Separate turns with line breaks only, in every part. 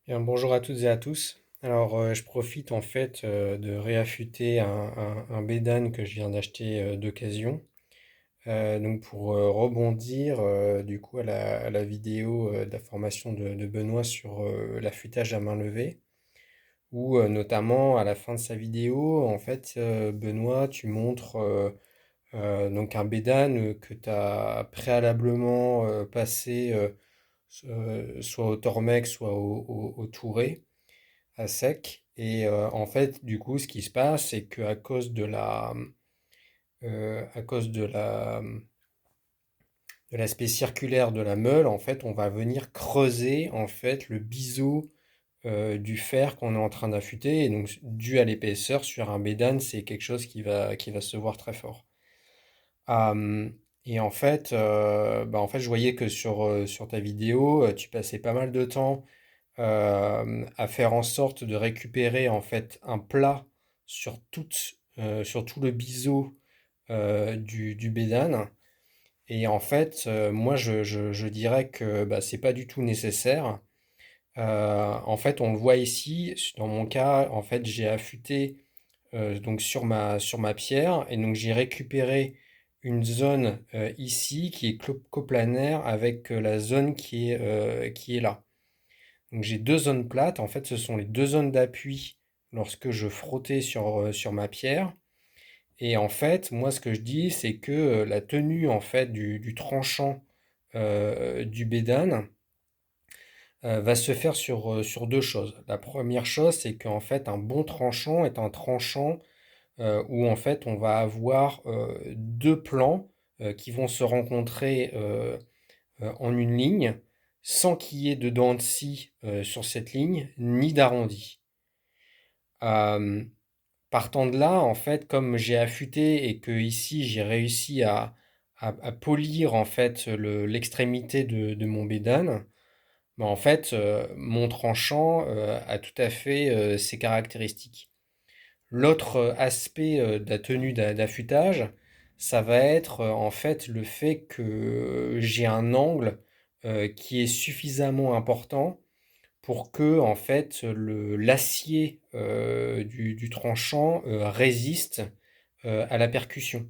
Bien, bonjour à toutes et à tous. Alors, je profite en fait de réaffûter un bédane que je viens d'acheter d'occasion. Donc, pour rebondir du coup à la vidéo de la formation de Benoît sur l'affûtage à main levée, où notamment à la fin de sa vidéo, en fait, Benoît, tu montres donc un bédane que tu as préalablement passé soit au Tormex, soit au Touré à sec. Et en fait, du coup, ce qui se passe, c'est qu'à cause à cause de l'aspect circulaire de la meule, en fait, on va venir creuser en fait le biseau du fer qu'on est en train d'affûter. Et donc, dû à l'épaisseur sur un bédane, c'est quelque chose qui va se voir très fort. Et en fait, je voyais que sur ta vidéo, tu passais pas mal de temps à faire en sorte de récupérer en fait un plat sur tout le biseau du bédane. Et en fait, moi je dirais que bah, c'est pas du tout nécessaire. En fait, on le voit ici, dans mon cas, en fait, j'ai affûté donc sur ma pierre et donc j'ai récupéré une zone ici qui est coplanaire avec la zone qui est là. Donc j'ai deux zones plates. En fait, ce sont les deux zones d'appui lorsque je frottais sur ma pierre. Et en fait, moi, ce que je dis, c'est que la tenue en fait du tranchant du bédane va se faire sur deux choses. La première chose, c'est qu'en fait, un bon tranchant est un tranchant où en fait, on va avoir deux plans qui vont se rencontrer en une ligne sans qu'il y ait de dents de scie sur cette ligne, ni d'arrondi. Euh, Partant de là, en fait, comme j'ai affûté et que ici j'ai réussi à polir en fait l'extrémité de mon bédane, bah, en fait, mon tranchant a tout à fait ses caractéristiques. L'autre aspect de la tenue d'affûtage, ça va être en fait le fait que j'ai un angle qui est suffisamment important pour que en fait l'acier du tranchant résiste à la percussion.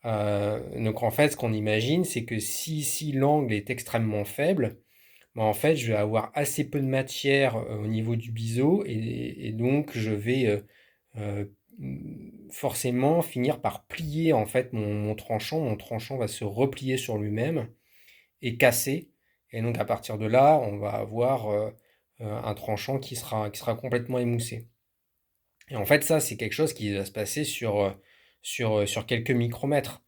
Donc en fait, ce qu'on imagine, c'est que si l'angle est extrêmement faible, bah, en fait, je vais avoir assez peu de matière au niveau du biseau et donc je vais euh, forcément finir par plier en fait mon tranchant. Mon tranchant va se replier sur lui-même et casser. Et donc à partir de là, on va avoir un tranchant qui sera complètement émoussé. Et en fait, ça, c'est quelque chose qui va se passer sur quelques micromètres.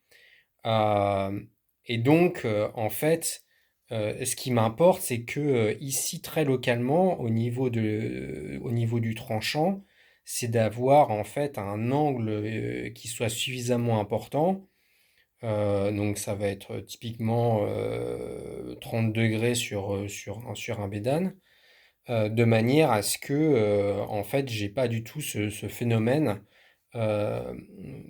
Euh, et donc, en fait, ce qui m'importe, c'est que ici, très localement, au niveau du tranchant, c'est d'avoir en fait un angle qui soit suffisamment important. Donc, ça va être typiquement 30 degrés sur un bédane, de manière à ce que, en fait, j'ai pas du tout ce phénomène euh,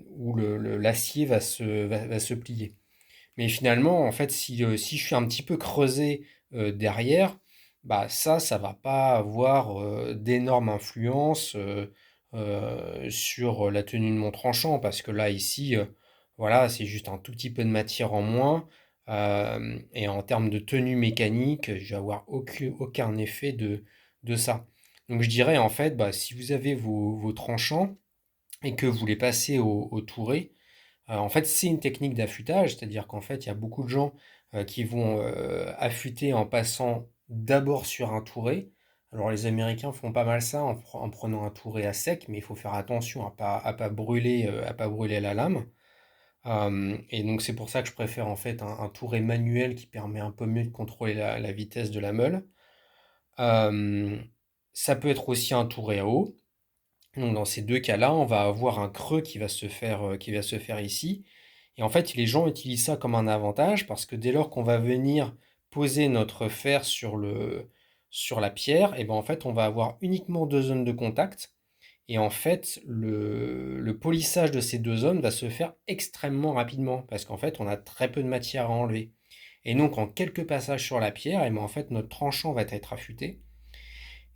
où l'acier va se plier. Mais finalement, en fait, si je suis un petit peu creusé derrière, bah ça va pas avoir d'énorme influence sur la tenue de mon tranchant, parce que là, ici, voilà, c'est juste un tout petit peu de matière en moins. Et en termes de tenue mécanique, je vais avoir aucun effet de ça. Donc je dirais, en fait, bah, si vous avez vos tranchants et que vous les passez au touré, en fait, c'est une technique d'affûtage, c'est-à-dire qu'en fait, il y a beaucoup de gens qui vont affûter en passant d'abord sur un touré. Alors, les Américains font pas mal ça en prenant un touré à sec, mais il faut faire attention à pas brûler la lame. Et donc, c'est pour ça que je préfère en fait un touré manuel qui permet un peu mieux de contrôler la vitesse de la meule. Euh, Ça peut être aussi un touré à eau. Donc dans ces deux cas-là, on va avoir un creux qui va se faire ici. Et en fait, les gens utilisent ça comme un avantage parce que dès lors qu'on va venir poser notre fer sur la pierre, et ben en fait, on va avoir uniquement deux zones de contact. Et en fait, le polissage de ces deux zones va se faire extrêmement rapidement parce qu'en fait, on a très peu de matière à enlever. Et donc, en quelques passages sur la pierre, et ben en fait, notre tranchant va être affûté.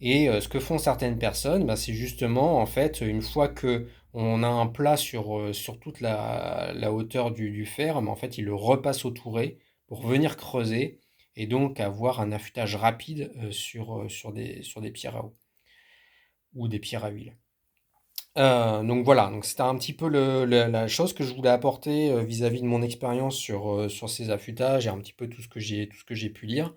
Et ce que font certaines personnes, bah, c'est justement, en fait, une fois que on a un plat sur toute la hauteur du fer, mais en fait, ils le repassent au touret pour venir creuser et donc avoir un affûtage rapide sur des pierres à eau ou des pierres à huile. Donc voilà, donc c'était un petit peu la chose que je voulais apporter vis-à-vis de mon expérience sur ces affûtages et un petit peu tout ce que j'ai pu lire.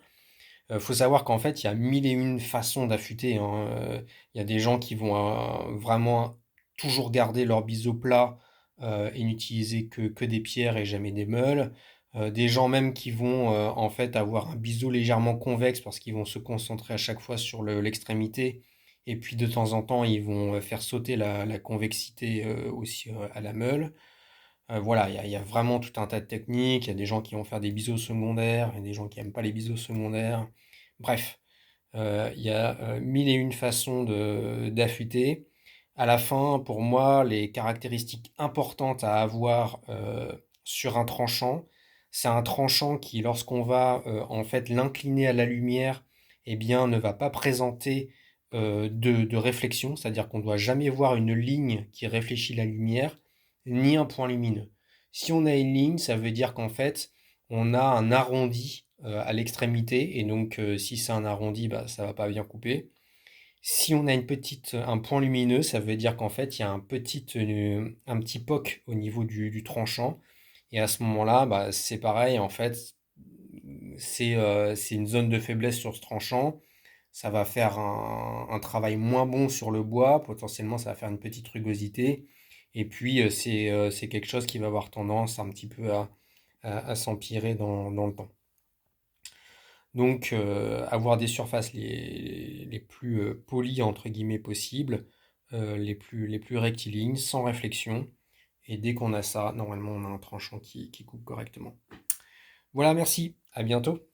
Faut savoir qu'en fait, il y a mille et une façons d'affûter, hein. Il y a des gens qui vont vraiment toujours garder leur biseau plat et n'utiliser que des pierres et jamais des meules. Des gens même qui vont en fait avoir un biseau légèrement convexe parce qu'ils vont se concentrer à chaque fois sur l'extrémité. Et puis de temps en temps, ils vont faire sauter la convexité aussi à la meule. Voilà, il y a vraiment tout un tas de techniques. Il y a des gens qui vont faire des biseaux secondaires, il y a des gens qui n'aiment pas les biseaux secondaires. Bref, il y a mille et une façons d'affûter. À la fin, pour moi, les caractéristiques importantes à avoir sur un tranchant, c'est un tranchant qui, lorsqu'on va en fait l'incliner à la lumière, eh bien, ne va pas présenter de réflexion, c'est-à-dire qu'on ne doit jamais voir une ligne qui réfléchit la lumière, ni un point lumineux. Si on a une ligne, ça veut dire qu'en fait, on a un arrondi à l'extrémité, et donc si c'est un arrondi, bah, ça va pas bien couper. Si on a un point lumineux, ça veut dire qu'en fait, il y a un petit poc au niveau du tranchant. Et à ce moment-là, bah, c'est pareil, en fait, c'est une zone de faiblesse sur ce tranchant. Ça va faire un travail moins bon sur le bois, potentiellement ça va faire une petite rugosité. Et puis c'est quelque chose qui va avoir tendance un petit peu à s'empirer dans le temps. Donc, avoir des surfaces les plus polies, entre guillemets, possibles, les plus rectilignes, sans réflexion. Et dès qu'on a ça, normalement, on a un tranchant qui coupe correctement. Voilà, merci. À bientôt.